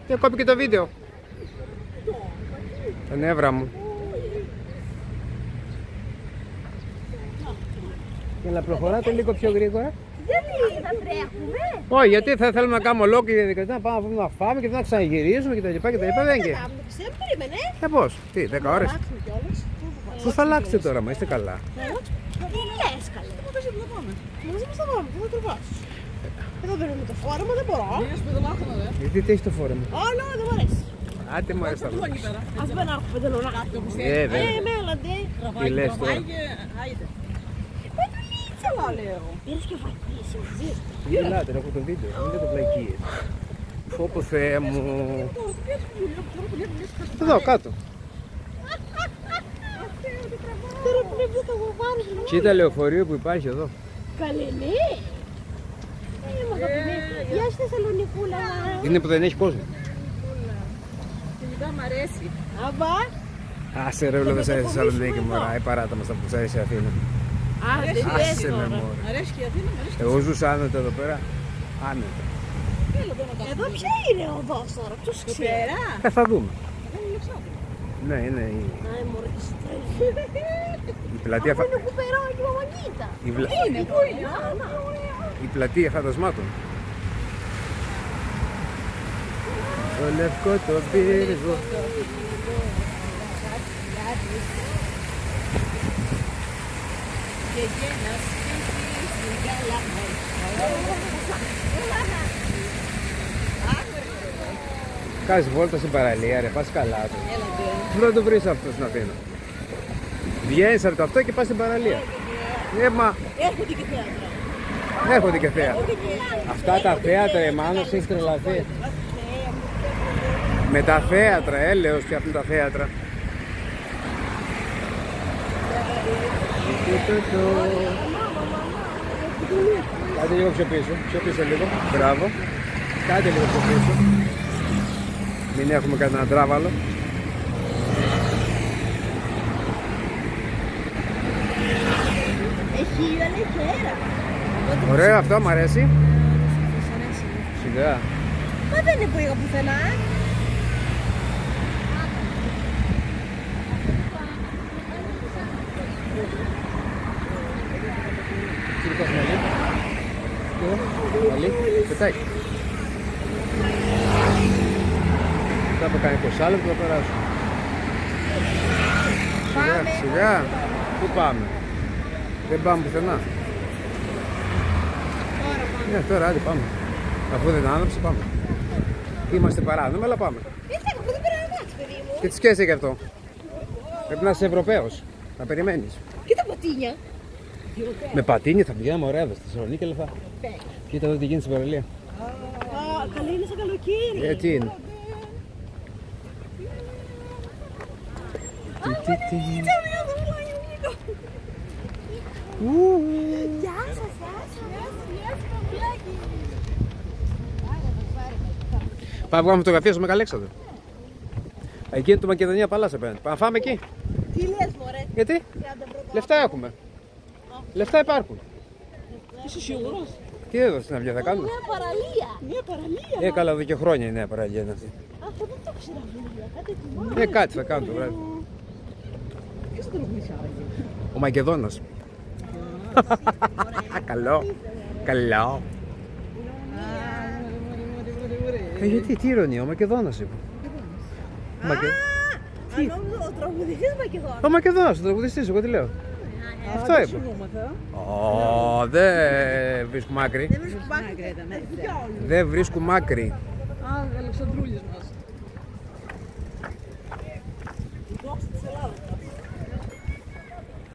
Και κόπηκε το βίντεο. Τα νεύρα μου. Έλα, προχωράτε λίγο πιο γρήγορα. Γιατί θα τρέχουμε? Όχι, γιατί θα θέλουμε να κάνουμε ολόκληρη διαδικασία, να πάμε να φάμε και να ξαναγυρίσουμε κτλ. Δεν και. Περίμενε. Πώς, τι, 10 ώρες. Πού θα αλλάξετε τώρα, μα είστε καλά. Τι λες καλέ? Μαζί μας θα πάμε, πού θα τρεβάσεις? Εδώ παίρνουμε το φόρεμα, δεν μπορώ. Γιατί τι έχει το φόρεμα? Όλο, δεν μου αρέσει. Άτε μου αρέσει τα λόγια. Ας δεν έχω πεντελώνα. Βέβαια. Μέλαντε. Τι λες τώρα. Πετουλίτσα μου λέω. Πήρες και φακίες μαζί. Γελάτε, έχω το βίντεο, μην το βλακίες. Πω Θεέ μου. Εδώ κάτω. Τώρα πρέπει να το βάλεις. Κοίτα λεωφορείο που υπάρχει εδώ. Καλέ, ναι. Γεια σου Θεσσαλονικούλα. Είναι που δεν έχει κόσμο. Γενικά μ' αρέσει. Αμπά. Άσε ρε, δεν σε αρέσει η Θεσσαλονίκη μωρά, η παράτα μας τα που σε αρέσει η Αθήνα. Άσε με μωρά. Μ' αρέσει και η Αθήνα, μ' αρέσει. Εγώ ζούσα άνετα εδώ πέρα. Άνετα. Εδώ ποια είναι ο οδός τώρα, ποιος ξέρει? Πέρα. Θα δούμε. Ναι, είναι Άι μωρέ τι στρέφει. η πλατεία. Είναι που περάει η μαμαγίτα. Η πλατεία φαντασμάτων. Το λευκό το πύργο. Κάνεις βόλτα στην παραλία ρε, πας καλά του. Πού θα το βρεις αυτό στην Αθήνα? Βγαίνεις από το αυτό και πας στην παραλία. Μα Έρχονται και θέατρα. έρχονται και θέατρα. Αυτά τα θέατρα, εμάνος, έχει τρελαθεί. Με τα θέατρα, έλεος φτιάχνουν τα θέατρα. Κάντε λίγο πιο πίσω λίγο, μπράβο. Κάντε λίγο πιο πίσω. Μην έχουμε κανένα τράβαλο. Έχει αλεχέρα. Ωραίο αυτό, μου αρέσει. Σιγά. Μα δεν είναι που είχα πουθενά. Κοίτας μαλλί. Μαλλί, πετάει. Θα το κάνει 20 λεπτό, θα περάσουμε. Σιγά, σιγά. Πού πάμε? Δεν πάμε πουθενά. Ναι, τώρα άντε πάμε. Αφού δεν άναψε πάμε. Είμαστε παράνομοι, αλλά πάμε. Δεν πρέπει να αλλάξει, παιδί μου. Και τι σκέφτεσαι γι' αυτό? Πρέπει να είσαι Ευρωπαίος. Να περιμένεις. Κοίτα πατίνια. Με πατίνια θα πηγαίναμε ωραία εδώ στη Θεσσαλονίκη, αλλά θα. Κοίτα εδώ τι γίνεται στην παραλία. Α, καλή είναι σαν καλοκαίρι. Τι είναι? Γεια σας, Πάμε βγάλουμε φωτογραφία στο Μεγαλέξανδρο. Εκεί είναι το Μακεδονία Παλάς απέναντι. Πάμε να φάμε εκεί. Τι λες μωρέ? Γιατί? Λεφτά έχουμε. Λεφτά υπάρχουν. Είσαι σίγουρος? Τι εδώ στην αυλία θα κάνουμε? Μια παραλία. Μια παραλία. Καλά εδώ και χρόνια η νέα παραλία είναι αυτή. Αυτό δεν το ξέρω βέβαια. Κάτι θυμάμαι. Κάτι θα κάνουμε το βράδυ. Ποιος θα το γνωρίζει? Ο Μακεδόνας. Καλό. Καλό. Γιατί, τι ηρωνία, ο Μακεδόνας είπε. Ο τραγουδιστής Μακεδόνας. Ο Μακεδόνας, ο τραγουδιστής, εγώ τι λέω. Αυτό είπα. Δεν βρίσκουμε άκρη. Δεν βρίσκουμε άκρη. Δεν βρίσκουμε άκρη. Α, Αλεξανδρούλης μας.